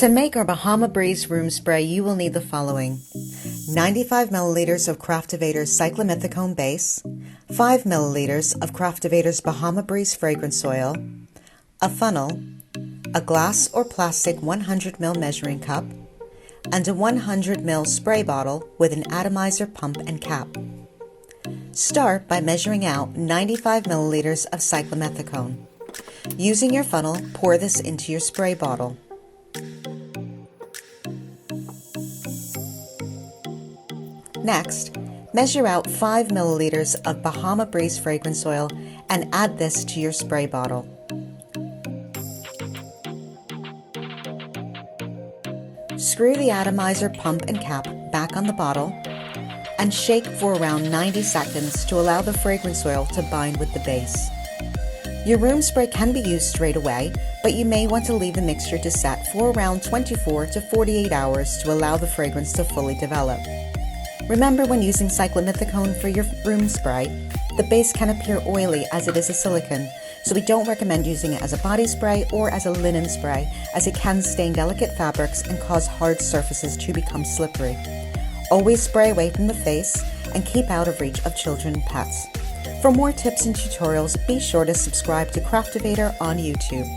To make our Bahama Breeze room spray, you will need the following: 95 milliliters of Craftovator's Cyclomethicone base, 5 milliliters of Craftovator's Bahama Breeze fragrance oil, a funnel, a glass or plastic 100 ml measuring cup, and a 100 ml spray bottle with an atomizer pump and cap. Start by measuring out 95 milliliters of cyclomethicone. Using your funnel, pour this into your spray bottle. Next, measure out 5 milliliters of Bahama Breeze fragrance oil and add this to your spray bottle. Screw the atomizer pump and cap back on the bottle and shake for around 90 seconds to allow the fragrance oil to bind with the base. Your room spray can be used straight away, but you may want to leave the mixture to set for around 24 to 48 hours to allow the fragrance to fully develop. Remember, when using cyclomethicone for your room spray, the base can appear oily as it is a silicone, so we don't recommend using it as a body spray or as a linen spray, as it can stain delicate fabrics and cause hard surfaces to become slippery. Always spray away from the face and keep out of reach of children and pets. For more tips and tutorials, be sure to subscribe to Craftovator on YouTube.